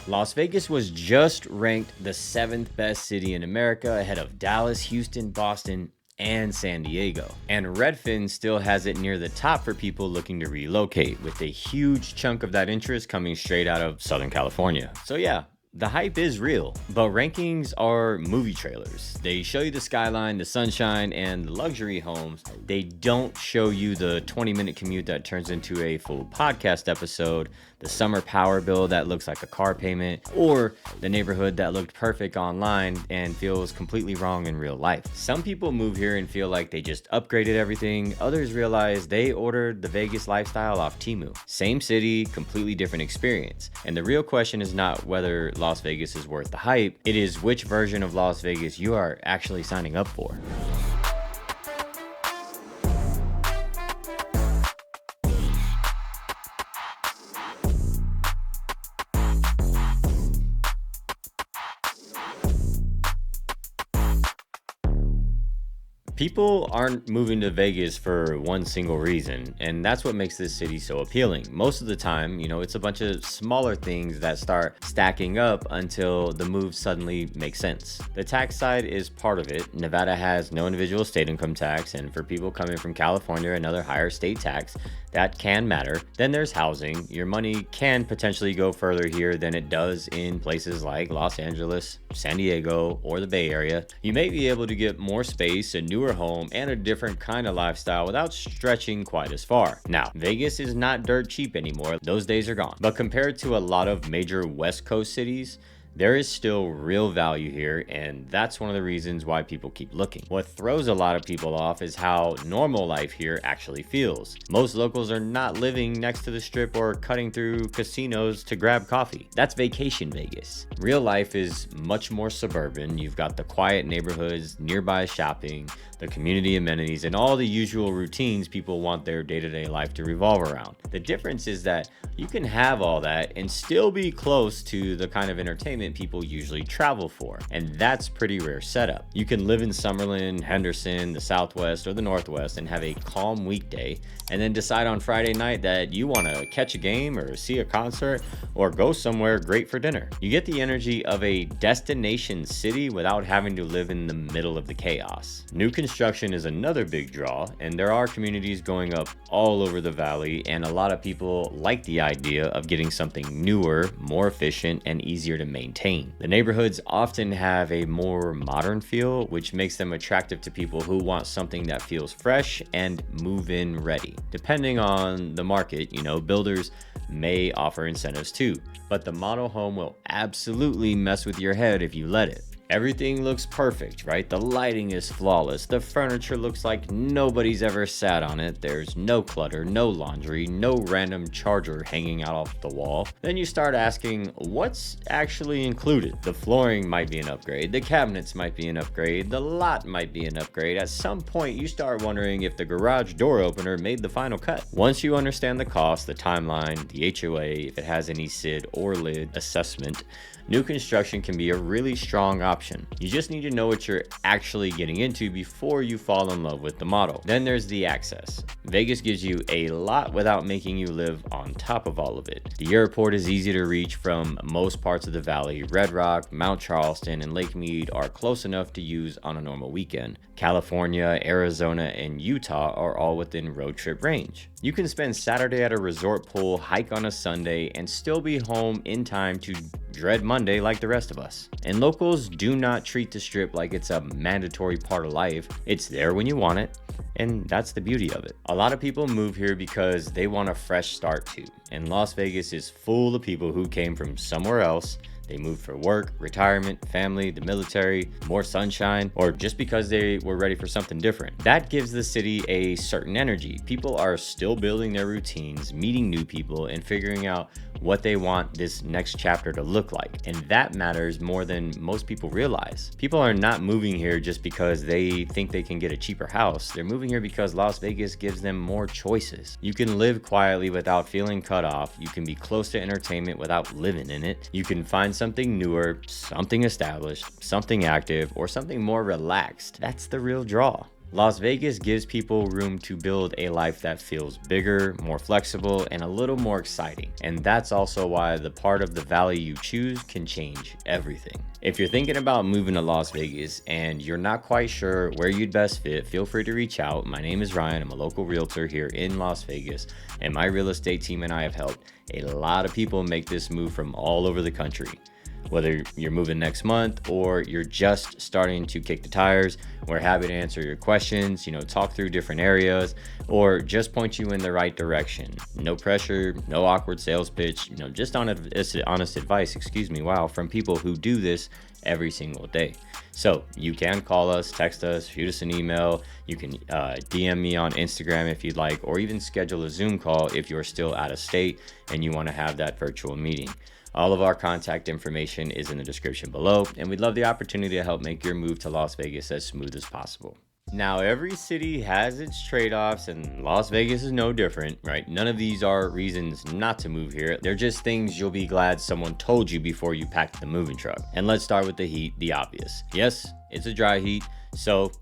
Las Vegas was just ranked the 7th best city in America, ahead of Dallas, Houston, Boston, and San Diego. And Redfin still has it near the top for people looking to relocate, with a huge chunk of that interest coming straight out of Southern California. So yeah, the hype is real, but rankings are movie trailers. They show you the skyline, the sunshine, and the luxury homes. They don't show you the 20-minute commute that turns into a full podcast episode, the summer power bill that looks like a car payment, or the neighborhood that looked perfect online and feels completely wrong in real life. Some people move here and feel like they just upgraded everything. Others realize they ordered the Vegas lifestyle off Temu. Same city, completely different experience. And the real question is not whether Las Vegas is worth the hype, it is which version of Las Vegas you are actually signing up for. People aren't moving to Vegas for one single reason, and that's what makes this city so appealing. Most of the time, it's a bunch of smaller things that start stacking up until the move suddenly makes sense. The tax side is part of it. Nevada has no individual state income tax, and for people coming from California, another higher state tax, that can matter. Then there's housing. Your money can potentially go further here than it does in places like Los Angeles, San Diego, or the Bay Area. You may be able to get more space, a newer home, and a different kind of lifestyle without stretching quite as far. Now, Vegas is not dirt cheap anymore. Those days are gone. But compared to a lot of major West Coast cities, there is still real value here, and that's one of the reasons why people keep looking. What throws a lot of people off is how normal life here actually feels. Most locals are not living next to the strip or cutting through casinos to grab coffee. That's vacation Vegas. Real life is much more suburban. You've got the quiet neighborhoods, nearby shopping, the community amenities, and all the usual routines people want their day-to-day life to revolve around. The difference is that you can have all that and still be close to the kind of entertainment people usually travel for, and that's pretty rare setup. You can live in Summerlin, Henderson, the Southwest, or the Northwest and have a calm weekday, and then decide on Friday night that you want to catch a game or see a concert or go somewhere great for dinner. You get the energy of a destination city without having to live in the middle of the chaos. New construction is another big draw, and there are communities going up all over the valley, and a lot of people like the idea of getting something newer, more efficient, and easier to maintain. The neighborhoods often have a more modern feel, which makes them attractive to people who want something that feels fresh and move-in ready. Depending on the market, builders may offer incentives too, but the model home will absolutely mess with your head if you let it. Everything looks perfect, right? The lighting is flawless. The furniture looks like nobody's ever sat on it. There's no clutter, no laundry, no random charger hanging out off the wall. Then you start asking, what's actually included? The flooring might be an upgrade. The cabinets might be an upgrade. The lot might be an upgrade. At some point, you start wondering if the garage door opener made the final cut. Once you understand the cost, the timeline, the HOA, if it has any SID or LID assessment, new construction can be a really strong option. You just need to know what you're actually getting into before you fall in love with the model. Then there's the access. Vegas gives you a lot without making you live on top of all of it. The airport is easy to reach from most parts of the valley. Red Rock, Mount Charleston, and Lake Mead are close enough to use on a normal weekend. California, Arizona, and Utah are all within road trip range. You can spend Saturday at a resort pool, hike on a Sunday, and still be home in time to dread Monday like the rest of us. And locals do not treat the strip like it's a mandatory part of life. It's there when you want it, and that's the beauty of it. A lot of people move here because they want a fresh start too, and Las Vegas is full of people who came from somewhere else. They moved for work, retirement, family, the military, more sunshine, or just because they were ready for something different. That gives the city a certain energy. People are still building their routines, meeting new people, and figuring out what they want this next chapter to look like. And that matters more than most people realize. People are not moving here just because they think they can get a cheaper house. They're moving here because Las Vegas gives them more choices. You can live quietly without feeling cut off. You can be close to entertainment without living in it. You can find something newer, something established, something active, or something more relaxed. That's the real draw. Las Vegas gives people room to build a life that feels bigger, more flexible, and a little more exciting. And that's also why the part of the valley you choose can change everything. If you're thinking about moving to Las Vegas and you're not quite sure where you'd best fit, feel free to reach out. My name is Ryan. I'm a local realtor here in Las Vegas, and my real estate team and I have helped a lot of people make this move from all over the country. Whether you're moving next month or you're just starting to kick the tires, we're happy to answer your questions, talk through different areas, or just point you in the right direction. No pressure, no awkward sales pitch, just honest advice, from people who do this every single day. So you can call us, text us, shoot us an email. You can DM me on Instagram if you'd like, or even schedule a Zoom call if you're still out of state and you want to have that virtual meeting. All of our contact information is in the description below, and we'd love the opportunity to help make your move to Las Vegas as smooth as possible. Now, every city has its trade-offs, and Las Vegas is no different, right? None of these are reasons not to move here. They're just things you'll be glad someone told you before you packed the moving truck. And let's start with the heat, the obvious. Yes, it's a dry heat, so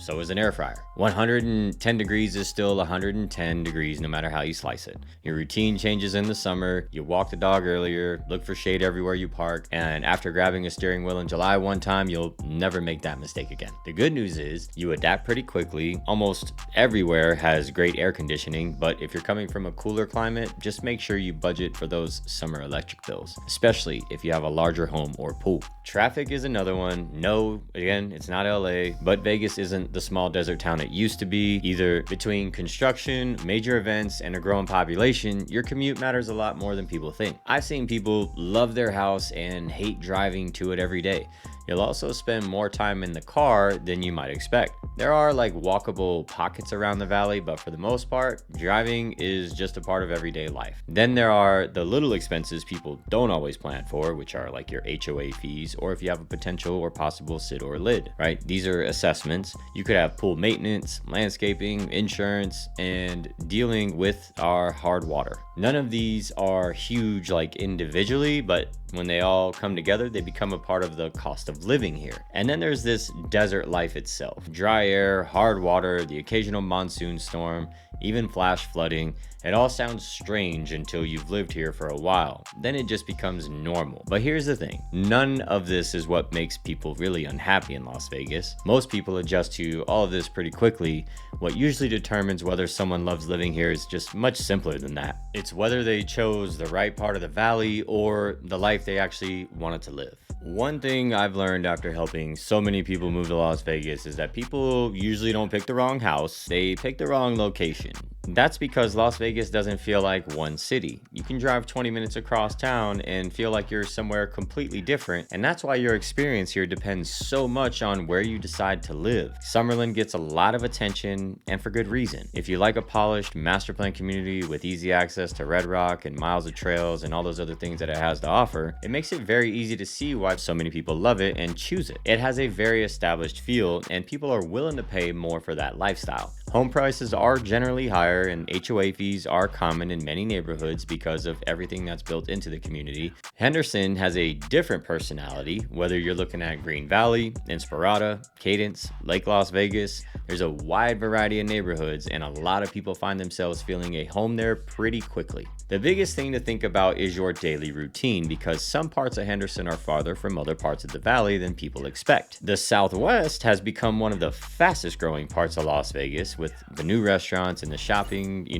is an air fryer. 110 degrees is still 110 degrees no matter how you slice it. Your routine changes in the summer. You walk the dog earlier, look for shade everywhere you park, and after grabbing a steering wheel in July one time, you'll never make that mistake again. The good news is you adapt pretty quickly. Almost everywhere has great air conditioning, but if you're coming from a cooler climate, just make sure you budget for those summer electric bills, especially if you have a larger home or pool. Traffic is another one. No, again, it's not LA, but Vegas isn't the small desert town it used to be either. Between construction, major events, and a growing population, your commute matters a lot more than people think. I've seen people love their house and hate driving to it every day. You'll also spend more time in the car than you might expect. There are walkable pockets around the valley, but for the most part, driving is just a part of everyday life. Then there are the little expenses people don't always plan for, which are your HOA fees, or if you have a potential or possible SID or LID, right? These are assessments. You could have pool maintenance, landscaping, insurance, and dealing with our hard water. None of these are huge individually, but when they all come together, they become a part of the cost of living here. And then there's this desert life itself. Dry air, hard water, the occasional monsoon storm, even flash flooding. It all sounds strange until you've lived here for a while. Then it just becomes normal. But here's the thing. None of this is what makes people really unhappy in Las Vegas. Most people adjust to all of this pretty quickly. What usually determines whether someone loves living here is just much simpler than that. It's whether they chose the right part of the valley or the life they actually wanted to live. One thing I've learned after helping so many people move to Las Vegas is that people usually don't pick the wrong house, they pick the wrong location. That's because Las Vegas doesn't feel like one city. You can drive 20 minutes across town and feel like you're somewhere completely different, and that's why your experience here depends so much on where you decide to live. Summerlin gets a lot of attention, and for good reason. If you like a polished master plan community with easy access to Red Rock and miles of trails and all those other things that it has to offer, it makes it very easy to see why so many people love it and choose it. It has a very established feel, and people are willing to pay more for that lifestyle. Home prices are generally higher, and HOA fees are common in many neighborhoods because of everything that's built into the community. Henderson has a different personality, whether you're looking at Green Valley, Inspirada, Cadence, Lake Las Vegas. There's a wide variety of neighborhoods, and a lot of people find themselves feeling a home there pretty quickly. The biggest thing to think about is your daily routine, because some parts of Henderson are farther from other parts of the valley than people expect. The Southwest has become one of the fastest growing parts of Las Vegas, with the new restaurants and the shopping,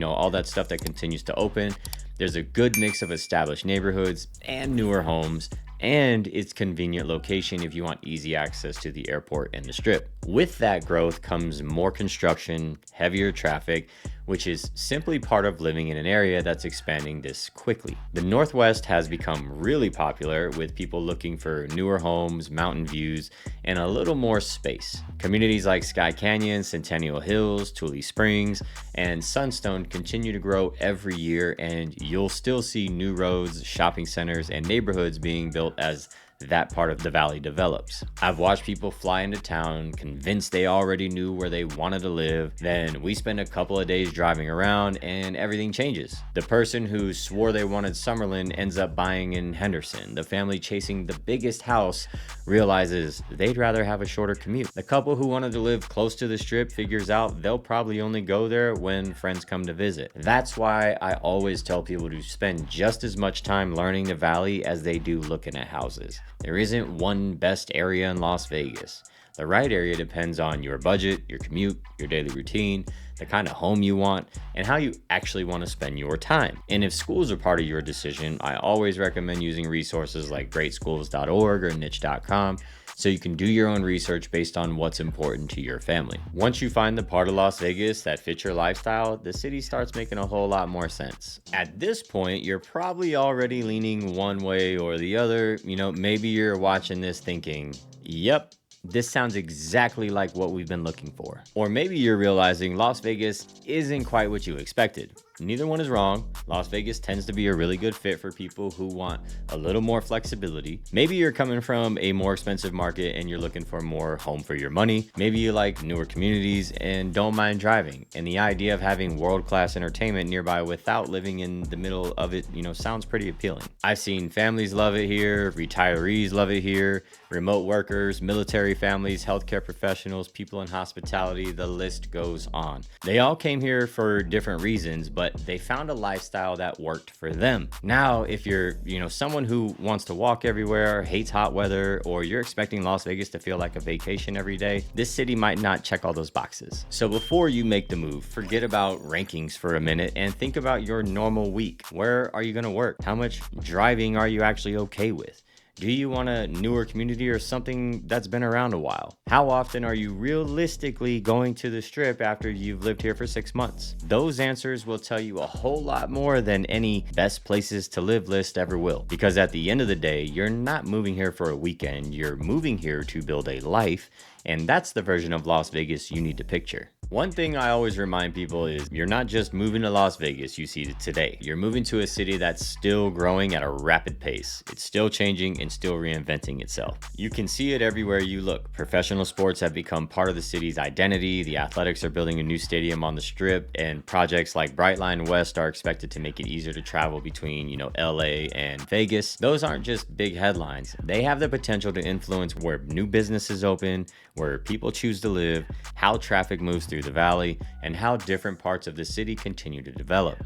all that stuff that continues to open. There's a good mix of established neighborhoods and newer homes, and its convenient location if you want easy access to the airport and the strip. With that growth comes more construction, heavier traffic, which is simply part of living in an area that's expanding this quickly. The Northwest has become really popular, with people looking for newer homes, mountain views, and a little more space. Communities like Sky Canyon, Centennial Hills, Tule Springs, and Sunstone continue to grow every year, and you'll still see new roads, shopping centers, and neighborhoods being built as that part of the valley develops. I've watched people fly into town convinced they already knew where they wanted to live. Then we spend a couple of days driving around and everything changes. The person who swore they wanted Summerlin ends up buying in Henderson. The family chasing the biggest house realizes they'd rather have a shorter commute. The couple who wanted to live close to the strip figures out they'll probably only go there when friends come to visit. That's why I always tell people to spend just as much time learning the valley as they do looking at houses. There isn't one best area in Las Vegas. The right area depends on your budget, your commute, your daily routine, the kind of home you want, and how you actually want to spend your time. And if schools are part of your decision, I always recommend using resources like greatschools.org or niche.com so you can do your own research based on what's important to your family. Once you find the part of Las Vegas that fits your lifestyle, the city starts making a whole lot more sense. At this point, you're probably already leaning one way or the other. Maybe you're watching this thinking, yep, this sounds exactly like what we've been looking for. Or maybe you're realizing Las Vegas isn't quite what you expected. Neither one is wrong. Las Vegas tends to be a really good fit for people who want a little more flexibility. Maybe you're coming from a more expensive market and you're looking for more home for your money. Maybe you like newer communities and don't mind driving. And the idea of having world-class entertainment nearby without living in the middle of it, sounds pretty appealing. I've seen families love it here, retirees love it here, remote workers, military families, healthcare professionals, people in hospitality, the list goes on. They all came here for different reasons, but they found a lifestyle that worked for them. Now, if you're, someone who wants to walk everywhere, hates hot weather, or you're expecting Las Vegas to feel like a vacation every day, this city might not check all those boxes. So before you make the move, forget about rankings for a minute and think about your normal week. Where are you going to work? How much driving are you actually okay with? Do you want a newer community or something that's been around a while? How often are you realistically going to the strip after you've lived here for 6 months? Those answers will tell you a whole lot more than any best places to live list ever will. Because at the end of the day, you're not moving here for a weekend, you're moving here to build a life, and that's the version of Las Vegas you need to picture. One thing I always remind people is you're not just moving to Las Vegas you see today. You're moving to a city that's still growing at a rapid pace. It's still changing and still reinventing itself. You can see it everywhere you look. Professional sports have become part of the city's identity. The Athletics are building a new stadium on the Strip, and projects like Brightline West are expected to make it easier to travel between, LA and Vegas. Those aren't just big headlines. They have the potential to influence where new businesses open, where people choose to live, how traffic moves through the valley, and how different parts of the city continue to develop.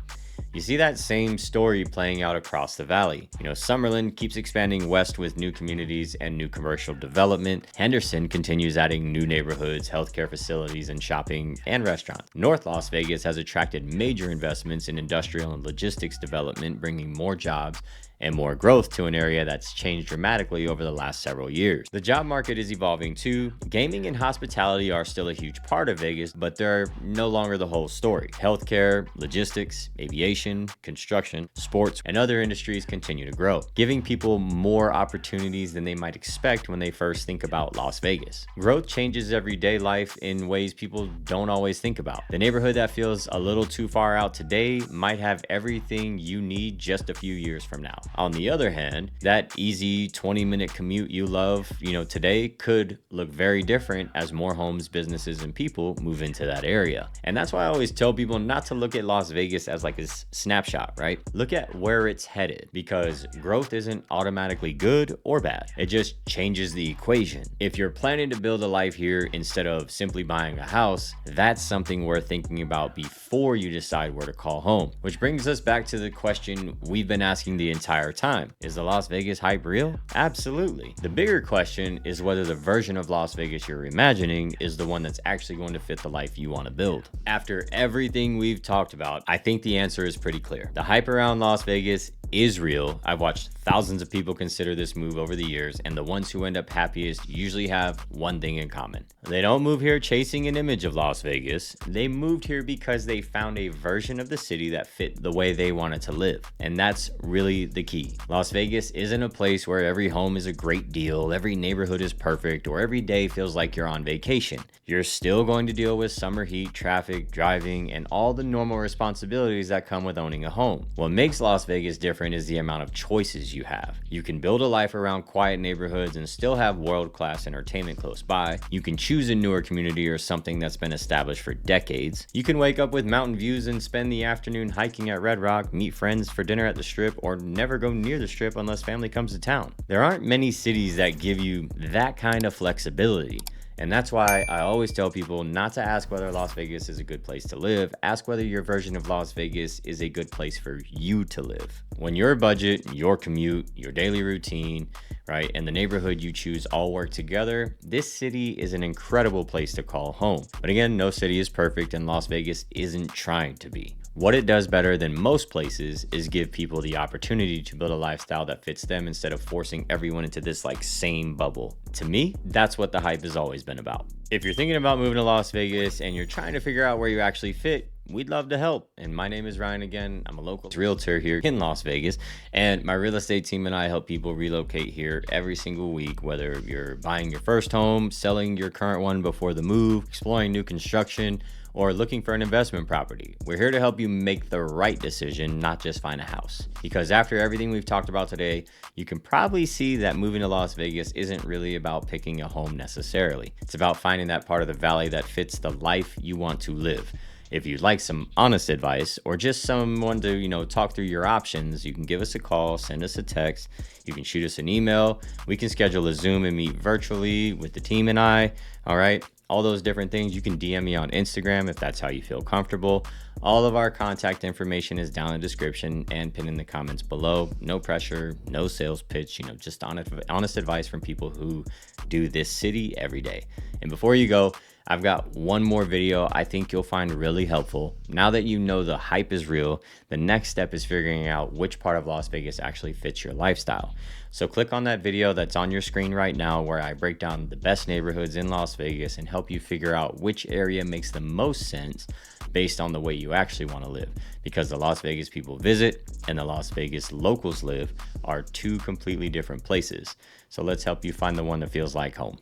You see that same story playing out across the valley. Summerlin keeps expanding west with new communities and new commercial development. Henderson continues adding new neighborhoods, healthcare facilities, and shopping and restaurants. North Las Vegas has attracted major investments in industrial and logistics development, bringing more jobs and more growth to an area that's changed dramatically over the last several years. The job market is evolving too. Gaming and hospitality are still a huge part of Vegas, but they're no longer the whole story. Healthcare, logistics, aviation, construction, sports, and other industries continue to grow, giving people more opportunities than they might expect when they first think about Las Vegas. Growth changes everyday life in ways people don't always think about. The neighborhood that feels a little too far out today might have everything you need just a few years from now. On the other hand, that easy 20-minute commute you love, today could look very different as more homes, businesses, and people move into that area. And that's why I always tell people not to look at Las Vegas as like a snapshot, right? Look at where it's headed, because growth isn't automatically good or bad. It just changes the equation. If you're planning to build a life here instead of simply buying a house, that's something worth thinking about before you decide where to call home. Which brings us back to the question we've been asking the entire time. Is the Las Vegas hype real? Absolutely. The bigger question is whether the version of Las Vegas you're imagining is the one that's actually going to fit the life you want to build. After everything we've talked about, I think the answer is pretty clear. The hype around Las Vegas is real. I've watched thousands of people consider this move over the years, and the ones who end up happiest usually have one thing in common. They don't move here chasing an image of Las Vegas. They moved here because they found a version of the city that fit the way they wanted to live. And that's really the key. Las Vegas isn't a place where every home is a great deal, every neighborhood is perfect, or every day feels like you're on vacation. You're still going to deal with summer heat, traffic, driving, and all the normal responsibilities that come with owning a home. What makes Las Vegas different different is the amount of choices you have. You can build a life around quiet neighborhoods and still have world-class entertainment close by. You can choose a newer community or something that's been established for decades. You can wake up with mountain views and spend the afternoon hiking at Red Rock, meet friends for dinner at the Strip, or never go near the Strip unless family comes to town. There aren't many cities that give you that kind of flexibility. And that's why I always tell people not to ask whether Las Vegas is a good place to live. Ask whether your version of Las Vegas is a good place for you to live. When your budget, your commute, your daily routine, right, and the neighborhood you choose all work together, this city is an incredible place to call home. But again, no city is perfect, and Las Vegas isn't trying to be. What it does better than most places is give people the opportunity to build a lifestyle that fits them instead of forcing everyone into this like same bubble. To me, that's what the hype has always been about. If you're thinking about moving to Las Vegas and you're trying to figure out where you actually fit, we'd love to help. And my name is Ryan again. I'm a local realtor here in Las Vegas, and my real estate team and I help people relocate here every single week, whether you're buying your first home, selling your current one before the move, exploring new construction, or looking for an investment property. We're here to help you make the right decision, not just find a house. Because after everything we've talked about today, you can probably see that moving to Las Vegas isn't really about picking a home necessarily. It's about finding that part of the valley that fits the life you want to live. If you'd like some honest advice or just someone to, talk through your options, you can give us a call, send us a text, you can shoot us an email, we can schedule a Zoom and meet virtually with the team and I, all right? All those different things. You can DM me on Instagram if that's how you feel comfortable. All of our contact information is down in the description and pinned in the comments below. No pressure, no sales pitch, just honest advice from people who do this city every day. And before you go, I've got one more video I think you'll find really helpful. Now that you know the hype is real, the next step is figuring out which part of Las Vegas actually fits your lifestyle. So click on that video that's on your screen right now where I break down the best neighborhoods in Las Vegas and help you figure out which area makes the most sense based on the way you actually want to live. Because the Las Vegas people visit and the Las Vegas locals live are two completely different places. So let's help you find the one that feels like home.